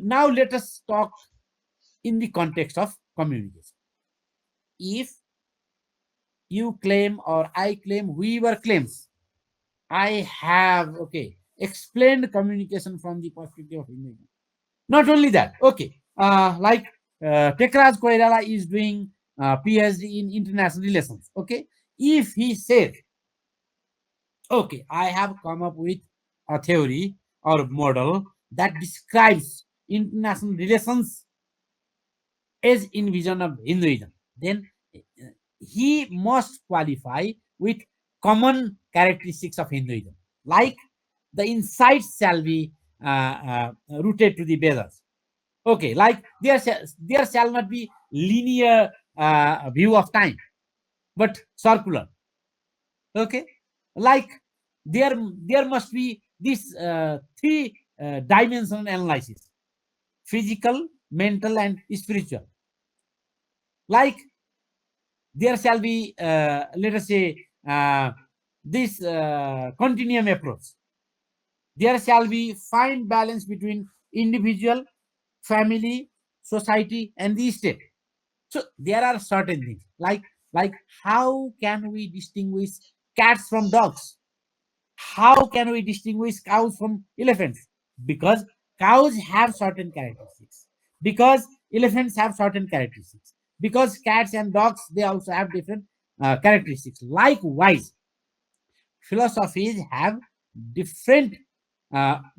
now let us talk in the context of communication. If you claim or I claim, whoever claims, I have explained communication from the perspective of Hinduism. Not only that, like Tekraj Koirala is doing PhD in international relations. If he says, I have come up with a theory or model that describes international relations as in vision of Hinduism, then he must qualify with common characteristics of Hinduism, like the insights shall be rooted to the Vedas. Like there shall not be linear view of time, but circular. Like there must be this three dimensional analysis: physical, mental, and spiritual. Like there shall be, let us say, this continuum approach. There shall be fine balance between individual, family, society, and the state. So there are certain things like how can we distinguish cats from dogs? How can we distinguish cows from elephants? Because cows have certain characteristics. Because elephants have certain characteristics. Because cats and dogs, they also have different characteristics. Likewise, philosophies have different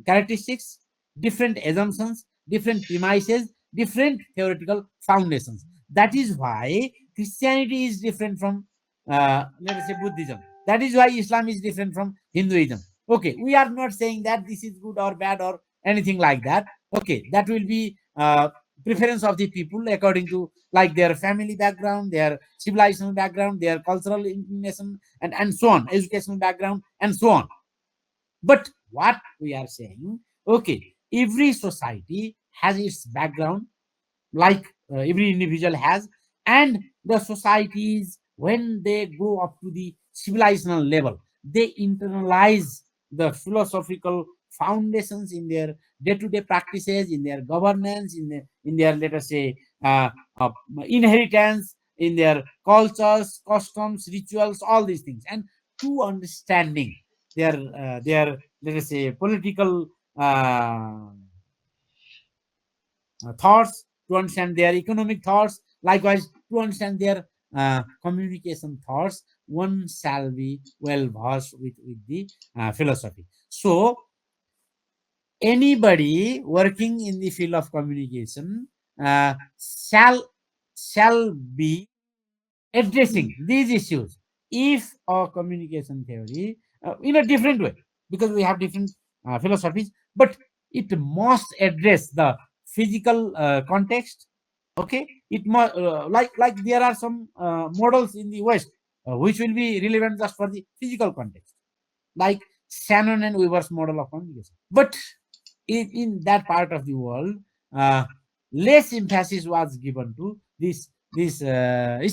characteristics, different assumptions, different premises, different theoretical foundations. That is why Christianity is different from, let us say, Buddhism. That is why Islam is different from Hinduism. We are not saying that this is good or bad or anything like that. That will be preference of the people according to like their family background, their civilizational background, their cultural inclination, and so on, educational background, and so on. But what we are saying, every society has its background, like every individual has, and the societies, when they go up to the civilizational level, they internalize the philosophical foundations in their day-to-day practices, in their governance, in their let us say uh, inheritance, in their cultures, customs, rituals, all these things, and to understanding their let us say political thoughts, to understand their economic thoughts, likewise to understand their communication thoughts, one shall be well versed with the philosophy. So anybody working in the field of communication shall be addressing these issues if our communication theory in a different way, because we have different philosophies, but it must address the physical context. It must like there are some models in the West which will be relevant just for the physical context, like Shannon and Weaver's model of communication. But in that part of the world, uh, less emphasis was given to this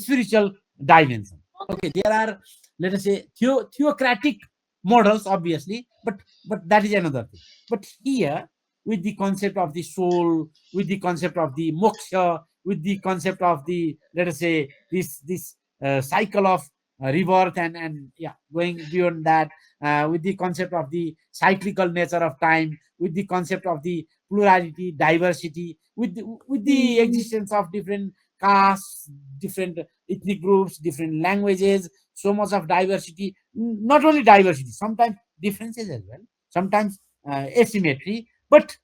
spiritual dimension. There are, let us say, theocratic models, obviously, but that is another thing. But here, with the concept of the soul, with the concept of the moksha, with the concept of the, let us say, this cycle of rebirth, and yeah, going beyond that, with the concept of the cyclical nature of time, with the concept of the plurality, diversity, with the existence of different castes, different ethnic groups, different languages, so much of diversity. Not only diversity, sometimes differences as well, sometimes asymmetry, but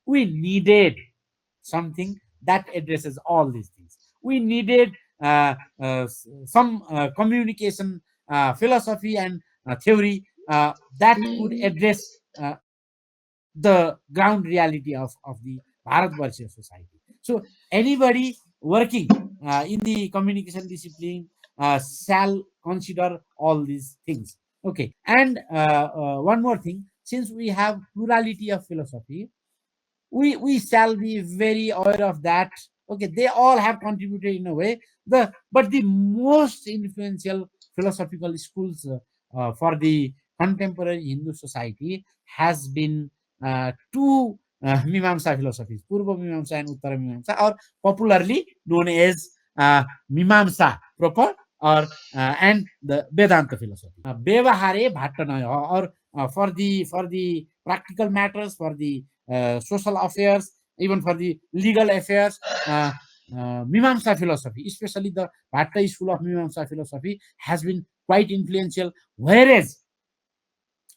we needed something that addresses all these things. We needed some communication philosophy and theory that could address the ground reality of the Bharatvarsha society. So anybody working in the communication discipline shall consider all these things. And one more thing, since we have plurality of philosophy, we shall be very aware of that. They all have contributed in a way. But the most influential philosophical schools for the contemporary Hindu society has been two Mimamsa philosophies, Purva Mimamsa and Uttara Mimamsa, or popularly known as Mimamsa proper, or and the Vedanta philosophy. Bevahare Bhattanaya, or for the practical matters, for the social affairs, even for the legal affairs. Mimamsa philosophy, especially the Bhatta school of Mimamsa philosophy, has been quite influential. Whereas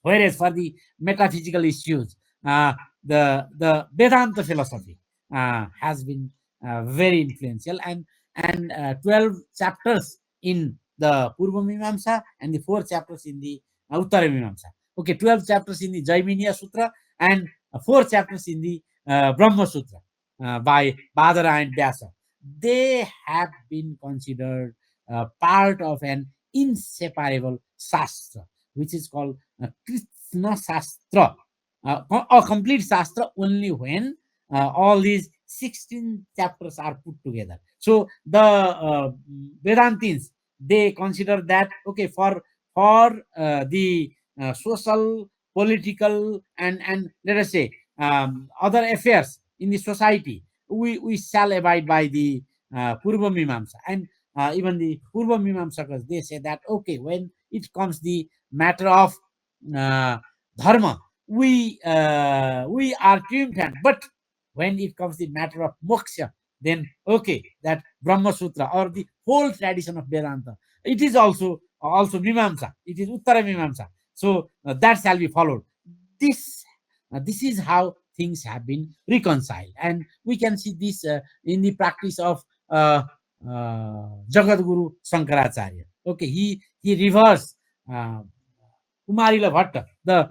for the metaphysical issues, uh, the Vedanta philosophy has been very influential, and 12 chapters in the Purva Mimamsa and the 4 chapters in the Uttara Mimamsa. Okay, 12 chapters in the Jaiminiya Sutra, and 4 chapters in the Brahma Sutra by Badara and Vyasa. They have been considered part of an inseparable Shastra, which is called Krishna Shastra, a complete Shastra only when all these 16 chapters are put together. So the Vedantins, they consider that, okay, for the social, political, and let us say other affairs in the society, we shall abide by the Purva Mimamsa. And even the Purva Mimamsakas, they say that, okay, when it comes the matter of uh, dharma, we are triumphant. But when it comes the matter of moksha, then okay, that Brahma Sutra or the whole tradition of Vedanta, it is also Mimamsa. It is Uttara Mimamsa. So that shall be followed. This is how things have been reconciled, and we can see this in the practice of uh, Jagat Guru Shankaracharya. Okay, he reversed uh, Kumarila Bhatta, the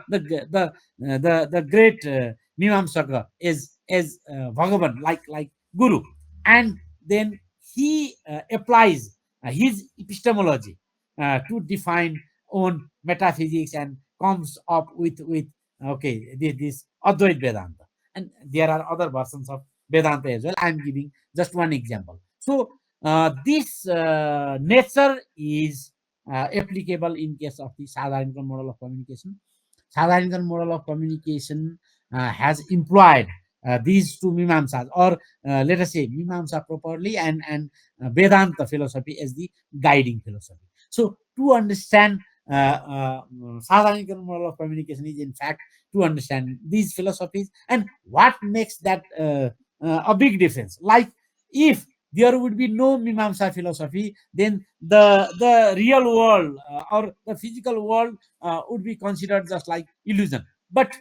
great Mimamsaka, is Bhagavan, like Guru, and then he applies his epistemology to define own metaphysics, and comes up with okay, this Advait Vedanta, and there are other versions of Vedanta as well. I am giving just one example. So this nature is applicable in case of the Sadharanikaran model of communication. Sadharanikaran model of communication has employed these two Mimamsas, or let us say Mimamsa properly, and Vedanta philosophy as the guiding philosophy. So to understand Sadharanikaran model of communication is in fact to understand these philosophies, and what makes that a big difference. Like, if there would be no Mimamsa philosophy, then the real world or the physical world would be considered just like illusion. But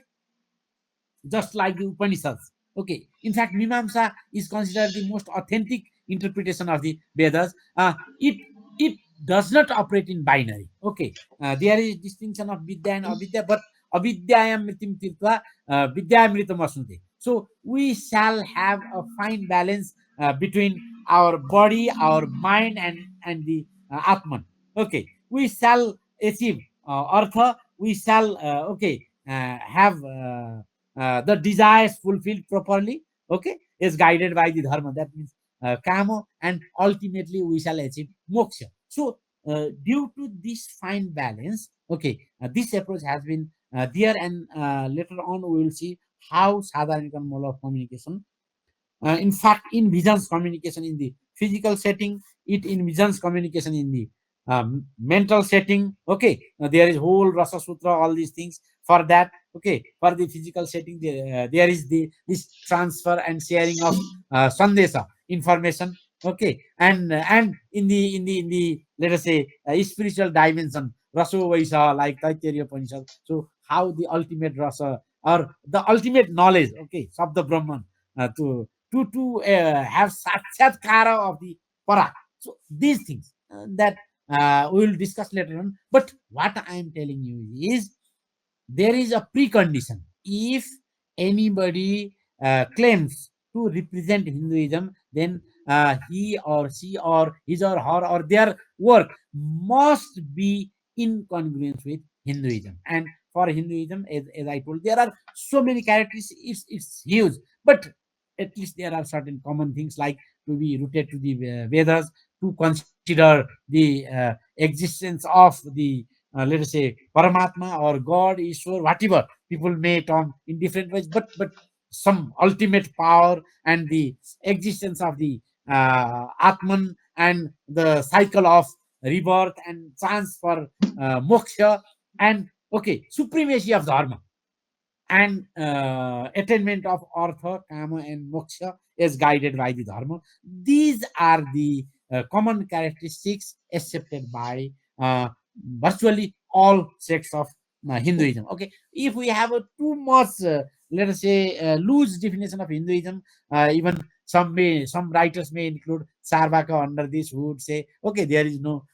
just like the Upanishads. Okay, in fact, Mimamsa is considered the most authentic interpretation of the Vedas. It does not operate in binary. Okay, there is distinction of Vidya and Avidya, but Avidyayam Mritim Tirtva, Vidyamritam Asnute. So we shall have a fine balance between our body, our mind, and the Atman. Okay, we shall achieve Artha. We shall have the desires fulfilled properly, okay, is guided by the dharma, that means kama, and ultimately we shall achieve moksha. So due to this fine balance, okay, this approach has been there, and later on we will see how Sadharanikaran model of communication in fact envisions communication in the physical setting. It envisions communication in the mental setting. Okay, there is whole Rasa Sutra, all these things for that. Okay, for the physical setting, there is this transfer and sharing of sandesa, information. Okay, and in the let us say spiritual dimension, Raso Vaisa, like Taittiriya Upanishad. So how the ultimate rasa, or the ultimate knowledge, okay, of the Brahman, to have sakshatkara of the para. So these things that we will discuss later on. But what I am telling you is, there is a precondition. If anybody claims to represent Hinduism, then he or she or his or her or their work must be in congruence with Hinduism. And for Hinduism, as I told, there are so many characteristics. It's huge, but at least there are certain common things, like to be rooted to the Vedas, to consider the existence of the let us say Paramatma or God, Ishwar, whatever people may term in different ways. But some ultimate power and the existence of the Atman and the cycle of rebirth and chance for moksha and okay supremacy of dharma and attainment of artha, kama, and moksha is guided by the dharma. These are the common characteristics accepted by virtually all sects of Hinduism. Okay, if we have a too much, let us say, loose definition of Hinduism, even some writers may include Sarvaka under this, who would say, okay, there is no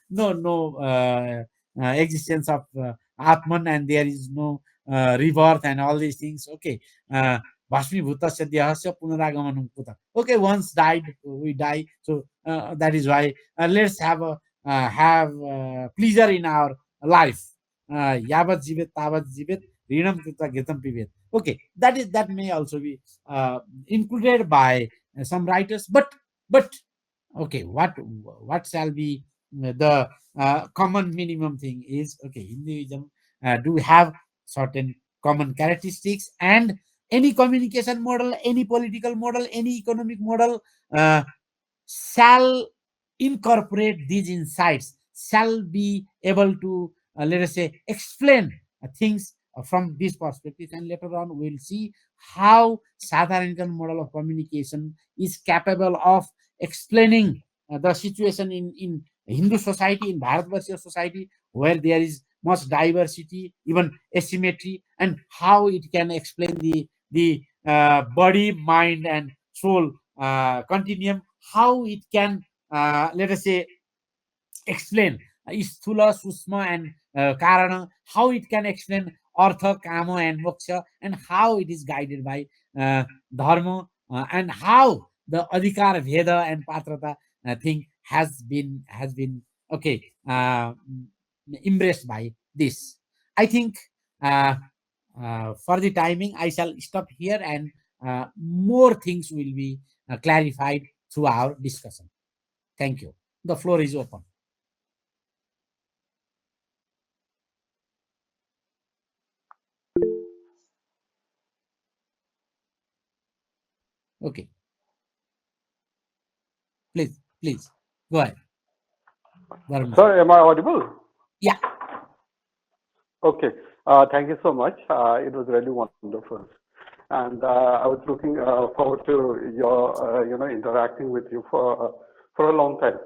existence of Atman and there is no rebirth and all these things. Okay, Bhasmibhutasya dehasya punaragamana kuta. Okay, once died, we die. So that is why let's have pleasure in our life. Yavat jivet tavat jivet rinam krita ghitam pivet. Okay, that may also be included by some writers, but okay, what shall be the common minimum thing is okay. Hinduism do have certain common characteristics, and any communication model, any political model, any economic model uh, shall incorporate these insights, shall be able to, let us say, explain things from this perspective. And later on, we'll see how Sadharanikaran model of communication is capable of explaining the situation in Hindu society, in Bharatvarsha society, where there is much diversity, even asymmetry, and how it can explain the body, mind, and soul continuum, how it can, let us say, explain Sthula, Susma, and Karana, how it can explain Artha, Kama, and Moksha, and how it is guided by Dharma, and how the Adhikar, Veda, and Patrata thing has been okay embraced by this. I think for the timing, I shall stop here, and more things will be clarified through our discussion. Thank you. The floor is open. Okay, please go ahead, Varun sir. Sir, am I audible? Yeah, Okay. Thank you so much. It was really wonderful, and I was looking forward to your, interacting with you for a long time.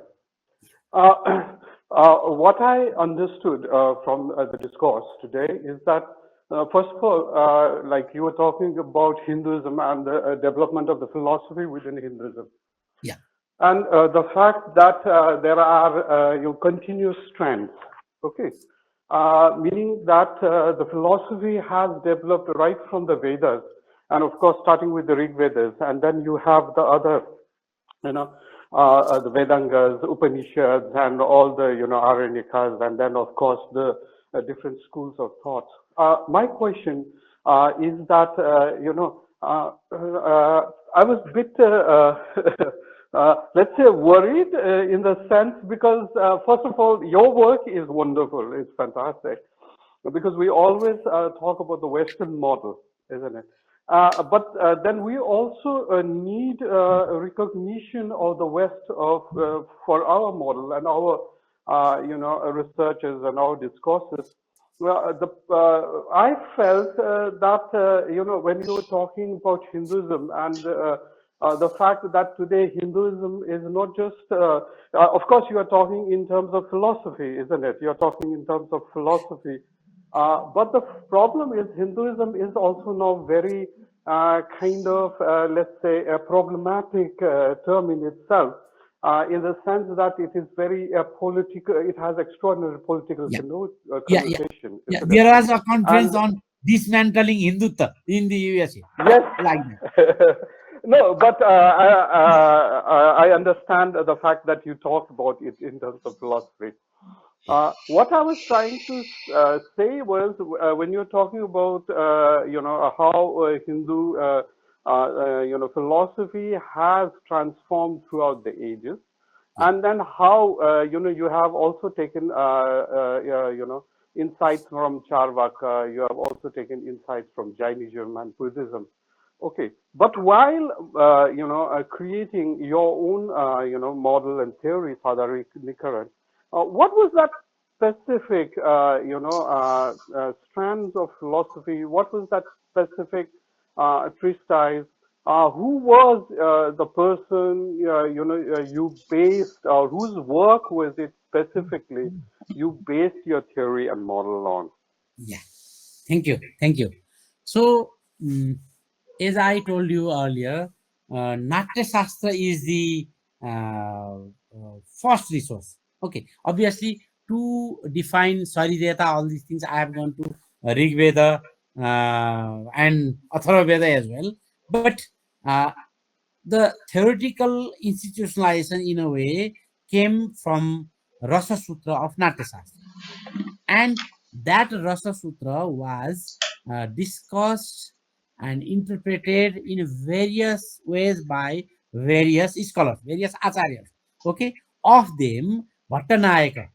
What I understood from the discourse today is that, first of all, like you were talking about Hinduism and the development of the philosophy within Hinduism. yeah, And the fact that there are continuous strands, okay, meaning that the philosophy has developed right from the Vedas, and of course starting with the Rig Vedas, and then you have the other, you know, the Vedangas, Upanishads, and all the Aranyakas, and then of course the different schools of thought. My question is that I was a bit let's say worried in the sense because first of all your work is wonderful, it's fantastic, because we always talk about the Western model, isn't it? But then we also need recognition of the West of for our model and our researches and our discourses. Well, I felt that when you were talking about Hinduism and the fact that today Hinduism is not just, of course, you are talking in terms of philosophy, isn't it? You are talking in terms of philosophy, but the problem is Hinduism is also now very kind of, let's say, a problematic term in itself, in the sense that it is very political, it has extraordinary political yeah, yeah, yeah, connotation, yeah. isn't it? There was a conference And on dismantling Hindutva in the USA, yes, like that. no, but I understand the fact that you talk about it in terms of philosophy. Yeah, What I was trying to say was when you're talking about how Hindu philosophy has transformed throughout the ages, yeah, and then how you have also taken insights from Charvaka, you have also taken insights from Jainism and Buddhism. Okay, but while creating your own model and theory, Sadharanikaran, what was that specific strands of philosophy? What was that specific treatise? Who was the person you based, or whose work was it specifically you based your theory and model on? Yeah. Thank you. Thank you. So, as I told you earlier, Natya Shastra is the first resource. Okay. Obviously, to define Sarideta, all these things, I have gone to Rig Veda and Atharva Veda as well. But uh, the theoretical institutionalization, in a way, came from Rasa Sutra of Natya Shastra, and that Rasa Sutra was discussed and interpreted in various ways by various scholars, various acharyas. Okay, of them, Bhattanayaka,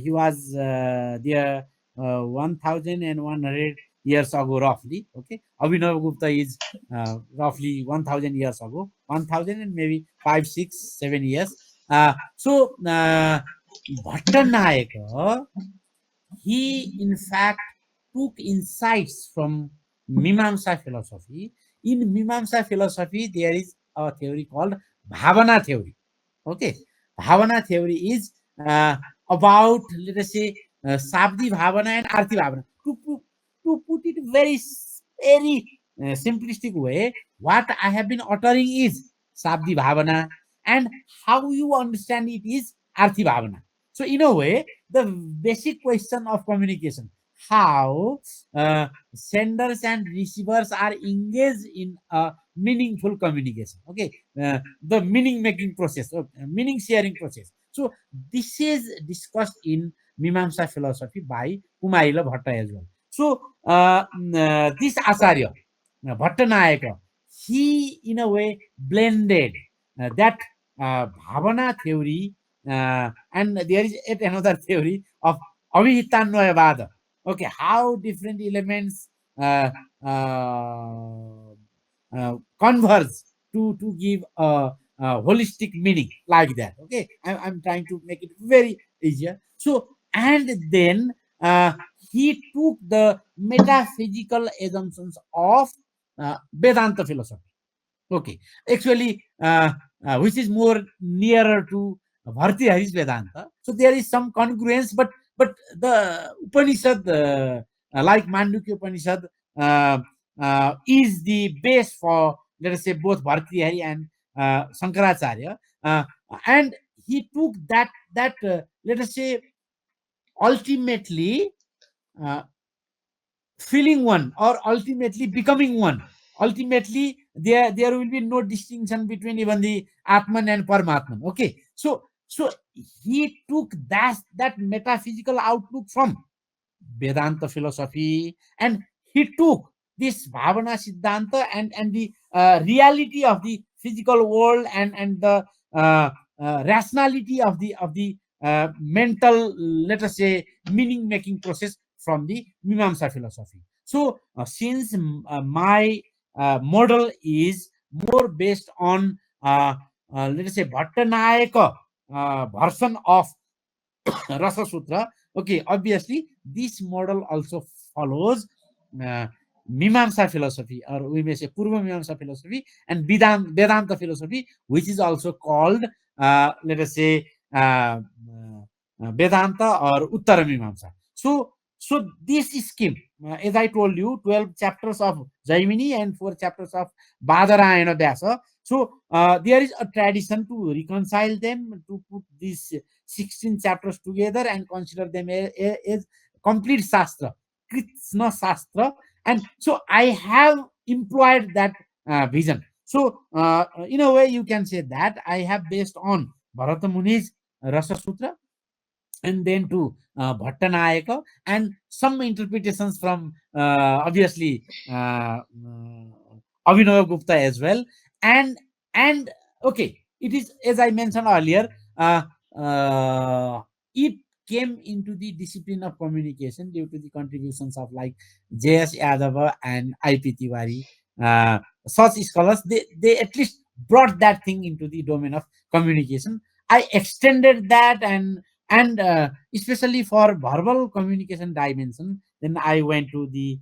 he was there 1100 years ago, roughly. Okay, Abhinav Gupta is roughly 1000 years ago, 1000 and maybe 5, 6, 7 years. Bhattanayaka, he in fact took insights from Mimamsa philosophy. In Mimamsa philosophy, there is a theory called Bhavana theory. Okay, Bhavana theory is about, let us say, Sabdi Bhavana and Arti Bhavana. To put it very simplistic way, what I have been uttering is Sabdi Bhavana, and how you understand it is Arti Bhavana. So in a way, the basic question of communication, how senders and receivers are engaged in a meaningful communication. Okay, the meaning making process, meaning sharing process. So this is discussed in Mimamsa philosophy by Kumaila Bhatta as well. So this Acharya, Bhattanayaka, he in a way blended that Bhavana theory, and there is yet another theory of Avihitannayavada. Okay, how different elements uh, uh, converge to give a holistic meaning like that. Okay, I'm trying to make it very easier. So, and then he took the metaphysical assumptions of Vedanta philosophy. Okay, actually, which is more nearer to Bhartihari's Vedanta. So there is some congruence, but the Upanishad, like Mandukya Upanishad, is the base for, let us say, both Bhartihari and Shankaracharya, and he took that let us say, ultimately uh, feeling one, or ultimately becoming one. Ultimately, there will be no distinction between even the Atman and Paramatman. Okay, so he took that metaphysical outlook from Vedanta philosophy, and he took this Bhavana Siddhanta and the reality of the physical world, and the rationality of the mental, let us say, meaning making process from the Mimamsa philosophy. So my model is more based on, let us say, Bhattanayaka version of Rasa Sutra. Okay, obviously, this model also follows uh, Mimamsa philosophy, or we may say Purva Mimamsa philosophy, and Vedanta philosophy, which is also called, let us say, Vedanta or Uttara Mimamsa. So this scheme, as I told you, 12 chapters of Jaimini and 4 chapters of Badarayana Vyasa. So there is a tradition to reconcile them, to put these 16 chapters together and consider them as complete Shastra, Krishna Shastra. And so I have employed that vision. So, in a way, you can say that I have based on Bharata Muni's Rasa Sutra, and then to Bhattanayaka, and some interpretations from obviously Abhinav Gupta as well. And okay, it is, as I mentioned earlier, uh, uh, it came into the discipline of communication due to the contributions of like J.S. Yadava and I.P. Tiwari. such scholars, they at least brought that thing into the domain of communication. I extended that, and especially for verbal communication dimension, then I went to the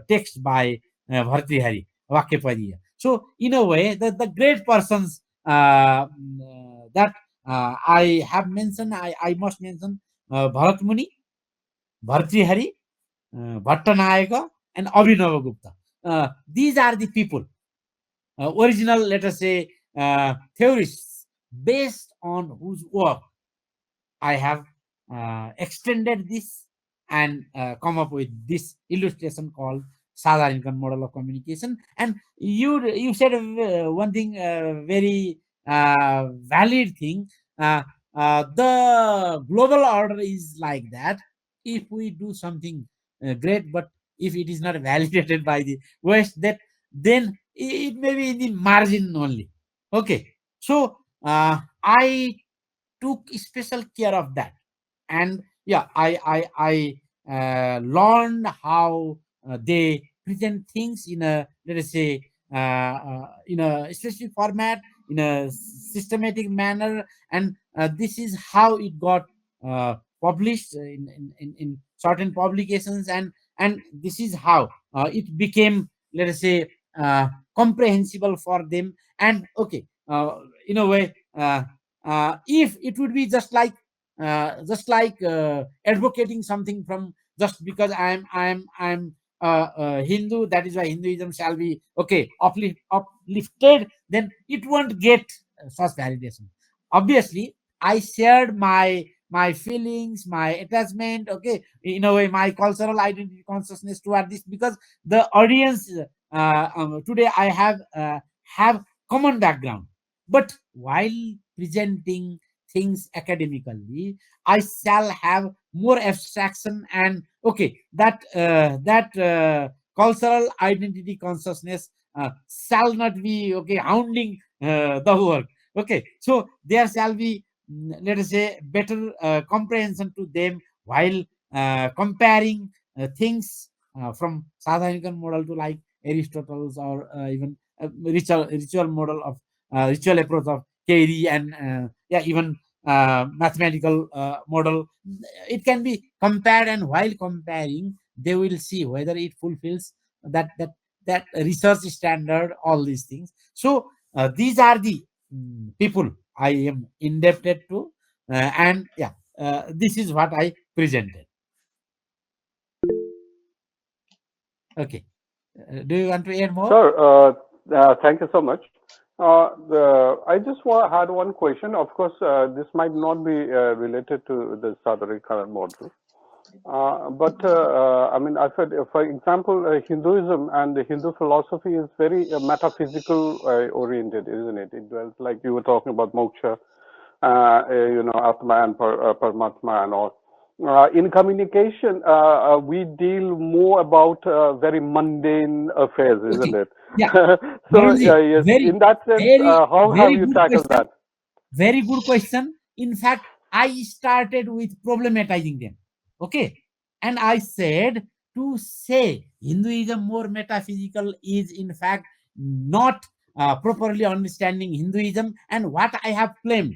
text by Bhartrihari, Vakyapadiya. So in a way, the great persons that I have mentioned, I must mention Bharat Muni, Bhartrihari, Bhattanayaka, and Abhinavagupta. These are the people, original, let us say, theorists, based on whose work I have extended this and come up with this illustration called Sadharanikaran Model of Communication. And you said one thing, very valid thing. Uh, the global order is like that. If we do something great, but if it is not validated by the West, that then it may be in the margin only. Okay, so I took special care of that, and yeah, I learned how they present things in a, let us say, in a specific format, in a systematic manner, and this is how it got published in certain publications, and this is how it became, let us say, comprehensible for them. And okay, in a way, if it would be just like advocating something from, just because I'm Hindu, that is why Hinduism shall be okay uplifted, then it won't get such validation. Obviously, I shared my feelings, my attachment, okay, in a way, my cultural identity consciousness toward this, because the audience today I have common background. But while presenting things academically, I shall have more abstraction, and okay, that cultural identity consciousness shall not be okay hounding the work. Okay, so there shall be, let us say, better comprehension to them while comparing things from Sadharanikaran model to like Aristotle's, or even ritual model of ritual approach of Carey, and yeah, even mathematical model. It can be compared, and while comparing, they will see whether it fulfills that research standard, all these things. So these are the people I am indebted to, and yeah, this is what I presented. Okay, do you want to add more? Sure. Thank you so much. I just had one question. Of course, this might not be related to the Sadharanikaran model. But I mean, I said, for example, Hinduism and the Hindu philosophy is very metaphysical oriented, isn't it? It dwells, like you were talking about moksha, Atma and Paramatma and all. In communication, we deal more about very mundane affairs, isn't Okay, it? yeah, So, Bharatji, yes, very in that sense, very how have very you good tackled question. that? Very good question. In fact, I started with problematizing them. Okay. And I said, to say Hinduism more metaphysical is, in fact, not properly understanding Hinduism and what I have claimed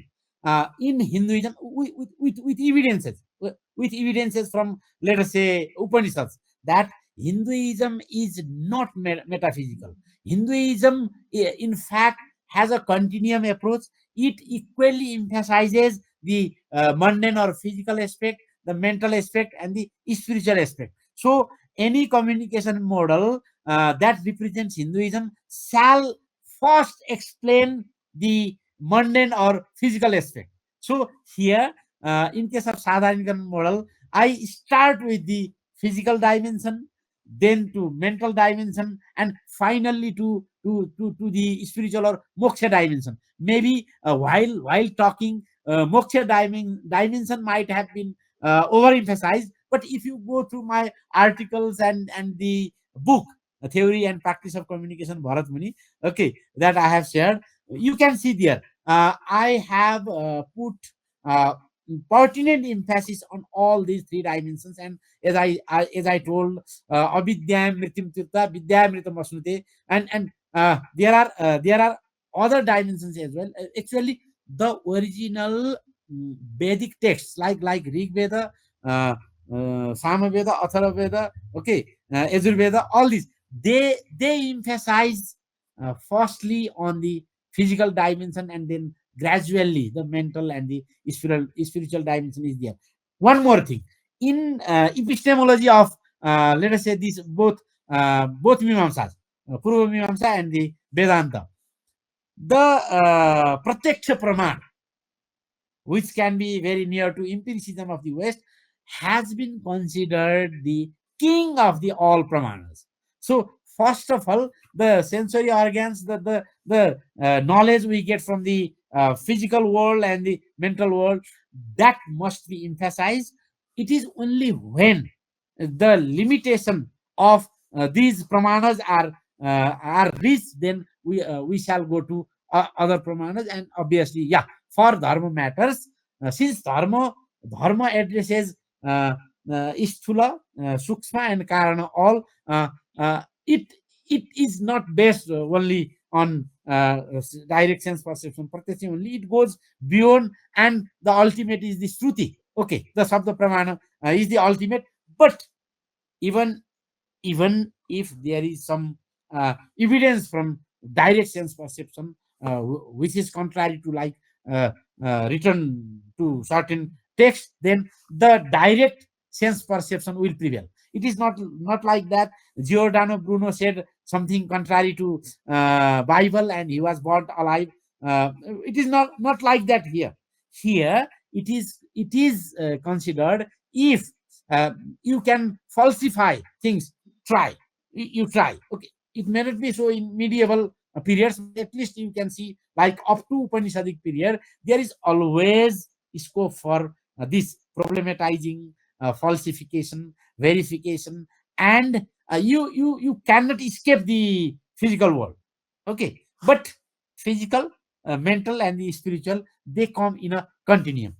in Hinduism, with evidences, with evidences from, let us say, Upanishads, that Hinduism is not metaphysical. Hinduism, in fact, has a continuum approach. It equally emphasizes the mundane or physical aspect, the mental aspect, and the spiritual aspect. So, any communication model that represents Hinduism shall first explain the mundane or physical aspect. So, here, in case of Sadharanikaran model, I start with the physical dimension, then to mental dimension, and finally to the spiritual or moksha dimension. Maybe while talking, moksha dimension might have been overemphasized, but if you go through my articles and the book, Theory and Practice of Communication, Bharat Muni, okay, that I have shared, you can see there, I have put pertinent emphasis on all these three dimensions. And as I told, avidyam mritim tirtha vidyam mritam asnute, and there are other dimensions as well. Actually, the original Vedic texts like Rig Veda, Sama Veda, Athara Veda, okay, Yajur Veda, all these, they emphasize firstly on the physical dimension, and then gradually the mental and the spiritual dimension is there. One more thing, in epistemology of, let us say, these both mimamsas, purva mimamsa and the vedanta, the pratyaksha praman, which can be very near to empiricism of the West, has been considered the king of the all pramanas. So, first of all, the sensory organs, the knowledge we get from the physical world and the mental world, that must be emphasized. It is only when the limitation of these pramanas are reached, then we shall go to other pramanas. And obviously, yeah, for dharma matters, since dharma addresses sthula, sukshma, and karana, all, uh, it it is not based only on direct sense perception pratyaksham only. It goes beyond, and the ultimate is the shruti. Okay, the sabda pramana is the ultimate. But even even if there is some evidence from direct sense perception, which is contrary to, like, uh, written to certain text, then the direct sense perception will prevail. It is not like that Giordano Bruno said something contrary to Bible and he was burnt alive. It is not like that here. Here it is considered, if uh, you can falsify things, try. You try. Okay, it may not be so in medieval periods, but at least you can see, like, up to Upanishadic period, there is always scope for this problematizing, falsification, verification, and you cannot escape the physical world. Okay, but physical, mental, and the spiritual, they come in a continuum.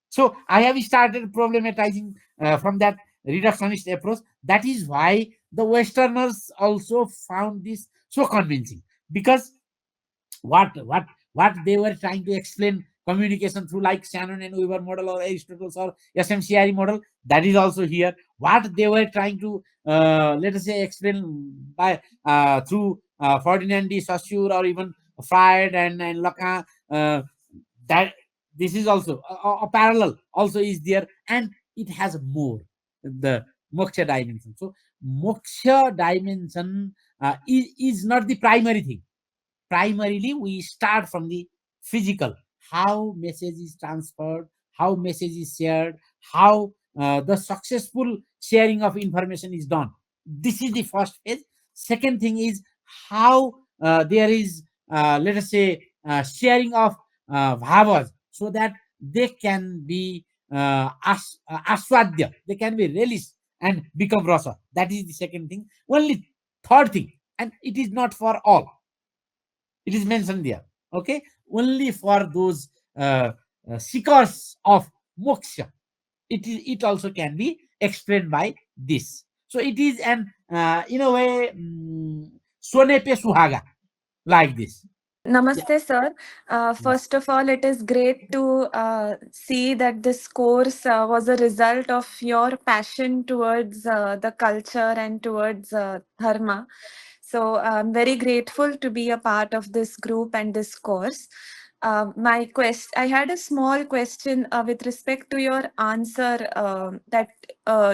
So I have started problematizing from that reductionist approach. That is why the Westerners also found this so convincing, because what they were trying to explain communication through, like Shannon and Weaver model or Aristotle's or SMCRE model, that is also here. What they were trying to, let us say, explain by through Ferdinand de Saussure or even Freud and Lacan, uh, that this is also a parallel also is there, and it has more, the moksha dimension. So moksha dimension is not the primary thing. Primarily we start from the physical, how message is transferred, how message is shared, how the successful sharing of information is done. This is the first phase. Second thing is how there is, let us say, sharing of bhavas, so that they can be aswadya, they can be relished and become rasa. That is the second thing. Only third thing, and it is not for all, it is mentioned there. Okay, only for those seekers of moksha, it also can be explained by this. So it is an, in a way, swanepe suhaga, like this. Yeah, Namaste, sir. yeah, First of all, it is great to see that this course was a result of your passion towards the culture and towards dharma. So I'm very grateful to be a part of this group and this course. I had a small question with respect to your answer that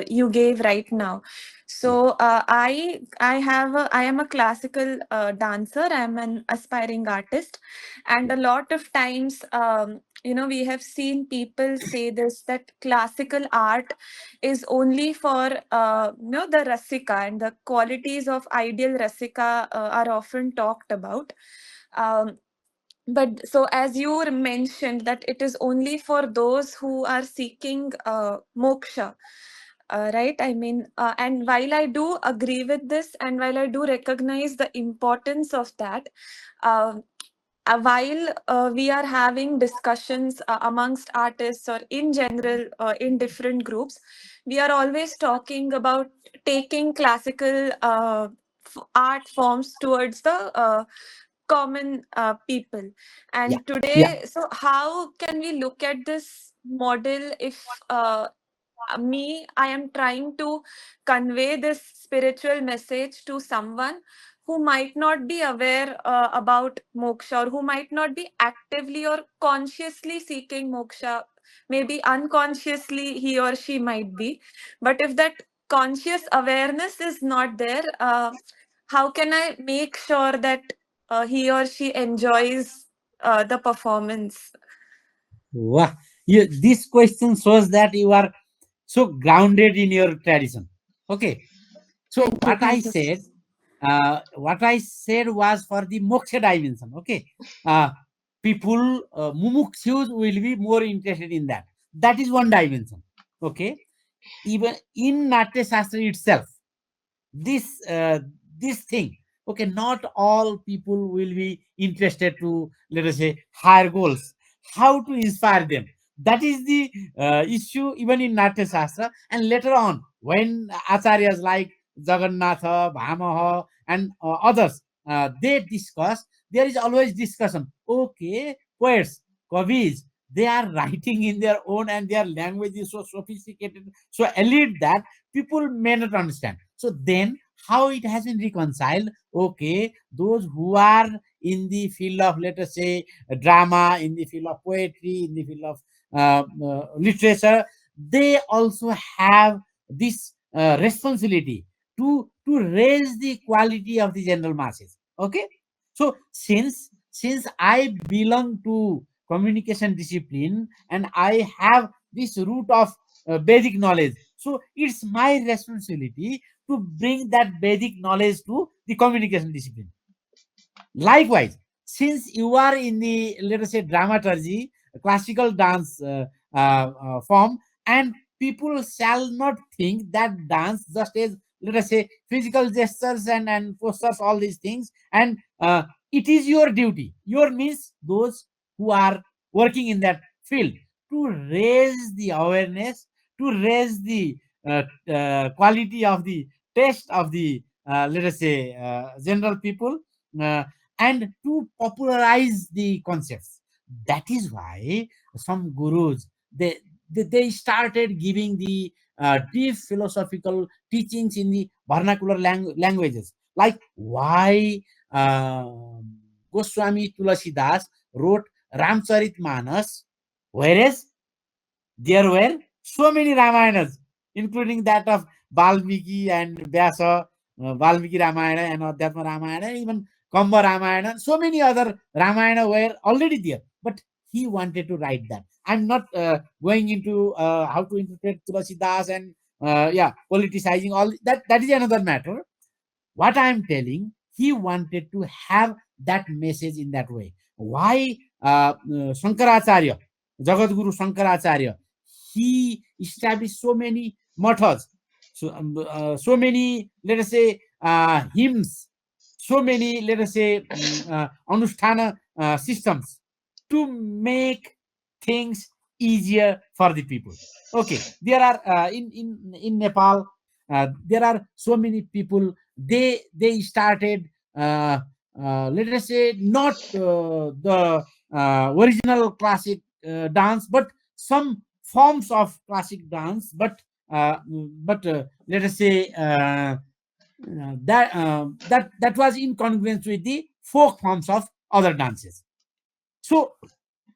you gave right now. yeah. So I am a classical dancer. I am an aspiring artist, and a lot of times, we have seen people say this, that classical art is only for the rasika, and the qualities of ideal rasika are often talked about. Um, but so, as you mentioned, that it is only for those who are seeking moksha, right? I mean, and while I do agree with this, and while I do recognize the importance of that, uh, while we are having discussions amongst artists or in general in different groups, we are always talking about taking classical art forms towards the common people. Yeah, And yeah. today, so how can we look at this model if me, I am trying to convey this spiritual message to someone who might not be aware about moksha, or who might not be actively or consciously seeking moksha. Maybe unconsciously he or she might be, but if that conscious awareness is not there, how can I make sure that he or she enjoys the performance? Wow. This question shows that you are so grounded in your tradition. Okay. So Thank you, thank you. what I said was for the moksha dimension. Okay. Uh, People, mumukshus will be more interested in that. That is one dimension. Okay. Even in Natya Shastra itself, this this thing, okay, not all people will be interested to, let us say, higher goals. How to inspire them, that is the issue even in Natya Shastra. And later on, when acharyas like Jagannatha, Bhamaha, and others, they discuss, there is always discussion. Okay, poets, kavis, they are writing in their own, and their language is so sophisticated, so elite, that people may not understand. So then, how it has been reconciled? Okay, those who are in the field of, let us say, drama, in the field of poetry, in the field of literature, they also have this responsibility to raise the quality of the general masses. Okay, so since I belong to communication discipline, and I have this root of Vedic knowledge, so it's my responsibility to bring that Vedic knowledge to the communication discipline. Likewise, since you are in the, let us say, dramaturgy, classical dance form, and people shall not think that dance just as, let us say, physical gestures and postures, all these things, and it is your duty, your means, those who are working in that field, to raise the awareness, to raise the quality of the taste of the, let us say, general people, uh, and to popularize the concepts. That is why some gurus, they started giving the deep philosophical teachings in the vernacular languages. Like why uh, Goswami Tulasidas wrote Ramcharit Manas, whereas there were so many Ramayanas, including that of Valmiki and Vyasa, Valmiki Ramayana and Adhyatma Ramayana, even Kamba Ramayana. So many other Ramayana were already there, but he wanted to write that. I'm not going into how to interpret Tulasidas and yeah, politicizing all that. That is another matter. What I'm telling, he wanted to have that message in that way. Why Shankaracharya, Jagadguru Shankaracharya, he established so many mathas, so many, let us say, hymns, so many, let us say, anusthana systems, to make things easier for the people. Okay, there are in Nepal, there are so many people, they started, let us say, not the original classic dance, but some forms of classic dance, but let us say, that was in congruence with the folk forms of other dances. So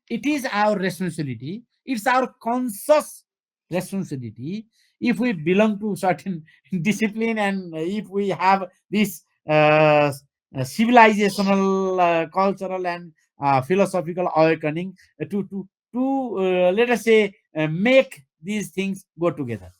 it is our responsibility, it's our conscious responsibility, if we belong to certain discipline, and if we have this civilizational, cultural, and philosophical awakening, to let us say, make these things go together.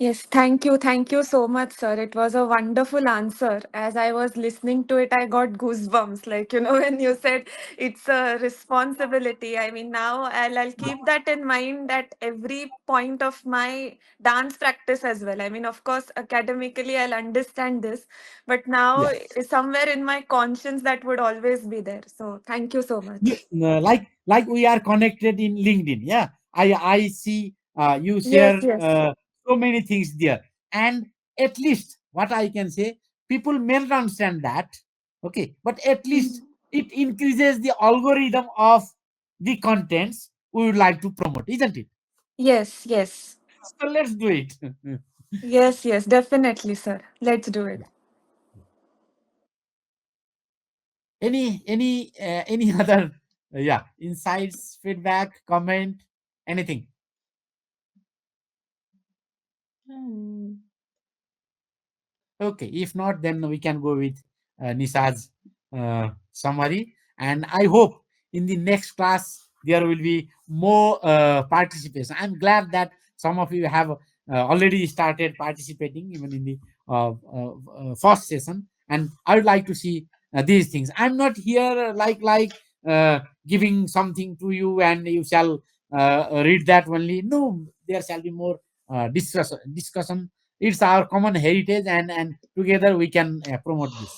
Yes, thank you so much, sir. It was a wonderful answer. As I was listening to it, I got goosebumps. Like, when you said it's a responsibility. I mean, now I'll keep that in mind at every point of my dance practice as well. I mean, of course, academically, I'll understand this, but now Yeah. somewhere in my conscience, that would always be there. So, thank you so You, much. like we are connected in LinkedIn. Yeah, I see you Yes, share yes. so many things there, and at least what I can say, people may not understand that. Okay, but at least Mhm. it increases the algorithm of the contents we would like to promote, isn't it? Yes, yes. So let's do it. Yes, yes, definitely, sir. Let's do it. Yeah. Any other yeah, insights, feedback, comment, anything? Hmm. Okay, if not, then we can go with Nisa's summary. And I hope in the next class there will be more participation. I'm glad that some of you have already started participating even in the first session. And I would like to see these things. I'm not here giving something to you and you shall read that only. No, there shall be more discussion. It's our common heritage, and together we can promote this.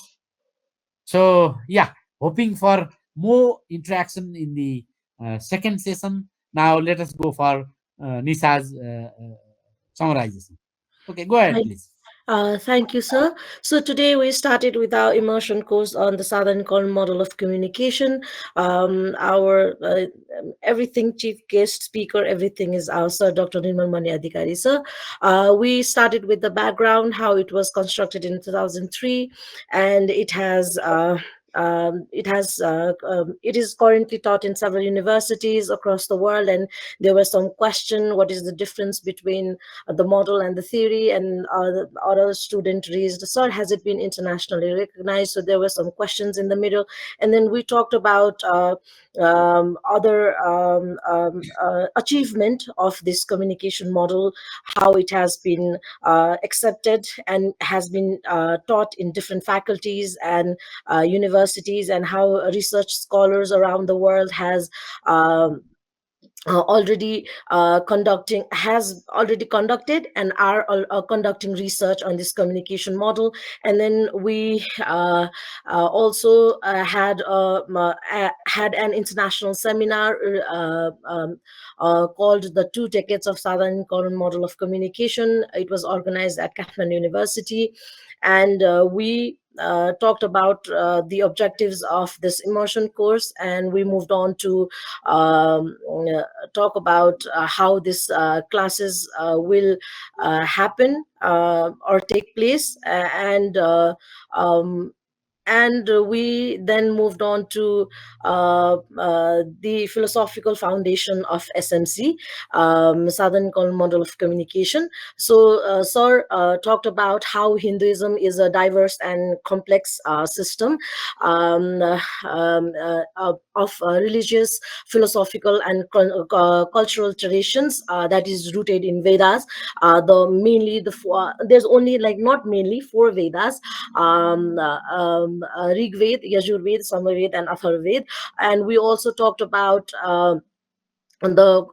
So yeah, hoping for more interaction in the second session. Now let us go for Nisa's summarization. Okay, go ahead, Thank, please. thank you, sir. So today we started with our immersion course on the Sadharanikaran Model of Communication. Our everything chief guest speaker, everything is our sir, Dr. Nirmala Mani Adhikary, sir. We started with the background, how it was constructed in 2003, and it is currently taught in several universities across the world, and there was some question: what is the difference between the model and the theory? And the other student raised, sir, has it been internationally recognized? So there were some questions in the middle, and then we talked about other achievement of this communication model, how it has been accepted and has been taught in different faculties and universities, and how research scholars around the world already conducting has already conducted and are conducting research on this communication model. And then we also had an international seminar called the 2 decades of Sadharanikaran Model of Communication. It was organized at Kathmandu University, and we talked about the objectives of this immersion course, and we moved on to um, talk about how this classes will happen or take place, um, and we then moved on to the philosophical foundation of SMC, Southern Model of Communication. So, Sir talked about how Hinduism is a diverse and complex system um, uh, of religious, philosophical, and cultural traditions that is rooted in Vedas. There's only, like, not mainly, four Vedas: Rig Ved, Yajur Ved, Samaved, and Atharva Ved. And we also talked about the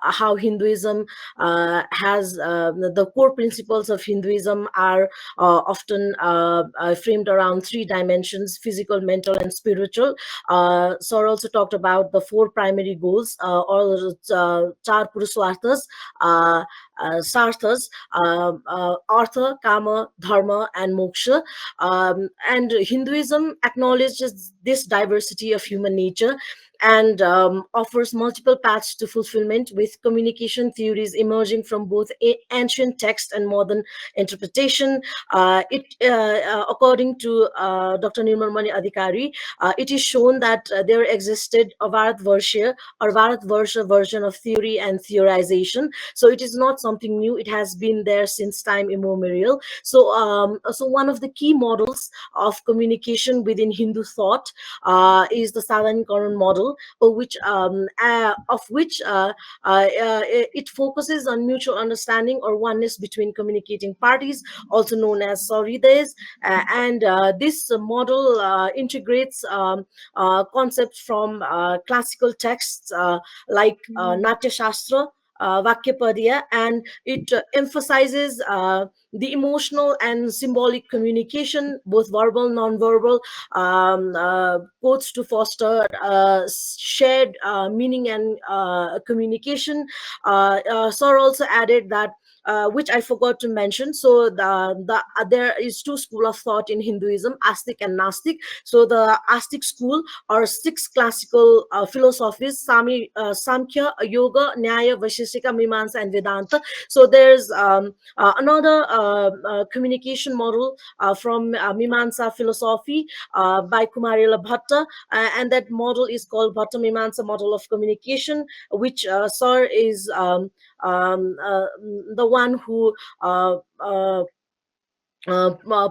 how Hinduism has the core principles of Hinduism are often framed around three dimensions: physical, mental, and spiritual. Sir also talked about the four primary goals, or char puruswarthas, uh, sarthas, artha, kama, dharma, and moksha. And Hinduism acknowledges this diversity of human nature and offers multiple paths to fulfillment, with communication theories emerging from both ancient text and modern interpretation. According to Dr. Nirmala Mani Adhikary, it is shown that there existed a Bharatvarsha or Bharatvarsha version of theory and theorization. So it is not something new. It has been there since time immemorial. So one of the key models of communication within Hindu thought is the Sadharanikaran model, of which it focuses on mutual understanding or oneness between communicating parties, also known as Saurides. And this model integrates concepts from classical texts like Natya Shastra, Vakyapadya, and it emphasizes the emotional and symbolic communication, both verbal, non-verbal, quotes to foster shared meaning and communication. Sir also added that which I forgot to mention. So there is two school of thought in Hinduism, Astic and Nastic. So the Astic school are six classical philosophies: Samkhya, Yoga, Nyaya, Vaisheshika, Mimamsa, and Vedanta. So there's another communication model from Mimamsa philosophy by Kumarila Bhatta, and that model is called Bhatta Mimamsa model of communication, which Sir is the one who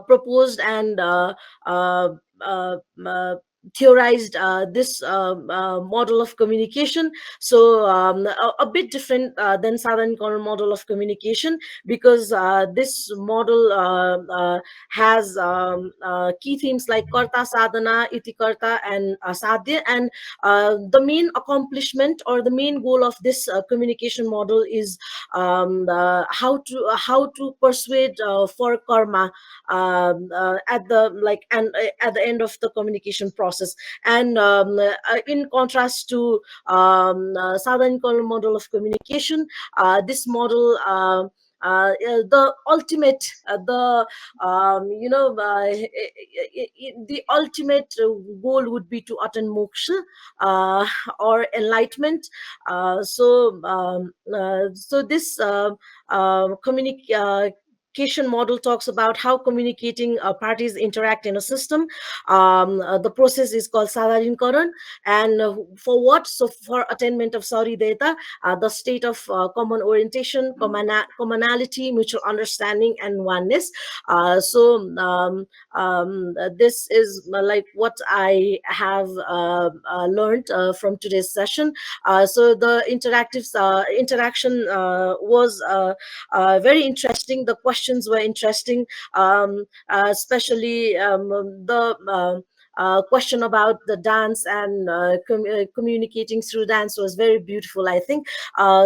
proposed and uh, uh, uh, theorized this model of communication. So a bit different than Sadharanikaran model of communication, because this model has key themes like karta, sadhana, itikarta, and sadhya. And the main accomplishment or the main goal of this communication model is how to persuade for karma at the at the end of the communication process. And in contrast to Sadharanikaran model of communication, this model the ultimate the the ultimate goal would be to attain moksha or enlightenment. So this communication model talks about how communicating parties interact in a system. The process is called Sadharanikaran. And for what? So for attainment of Sauri Data, the state of common orientation, commonality, mutual understanding, and oneness. This is like what I have learned from today's session. So the interaction was very interesting. The questions were interesting, especially question about the dance and communicating through dance was very beautiful, I think.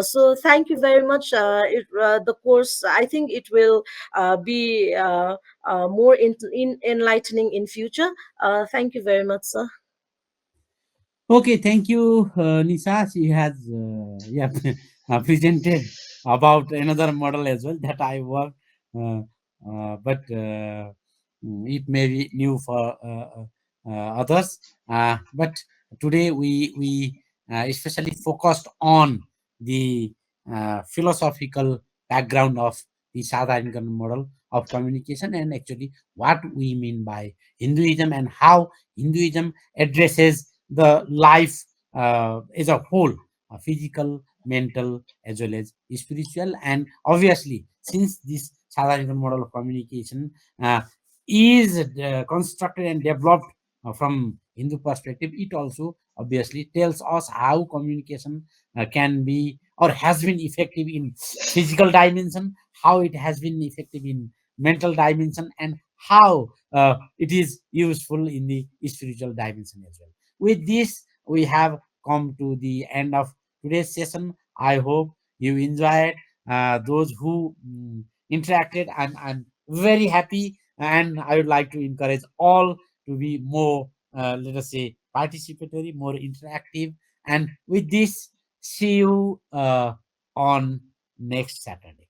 So thank you very much. The course, I think it will be more enlightening in future. Thank you very much, sir. Okay, thank you, Nisa. She has yeah presented about another model as well that I work, uh, but it may be new for others. But today we especially focused on the philosophical background of the Sadharanikaran model of communication, and actually what we mean by Hinduism and how Hinduism addresses the life as a whole, physical, mental, as well as spiritual. And obviously, since this Sadharanikaran model of communication is constructed and developed from Hindu perspective, it also obviously tells us how communication can be or has been effective in physical dimension, how it has been effective in mental dimension, and how it is useful in the spiritual dimension as well. With this, we have come to the end of today's session. I hope you enjoyed. Those who interacted, I'm very happy, and I would like to encourage all to be more, let us say, participatory, more interactive. And with this, see you on next Saturday.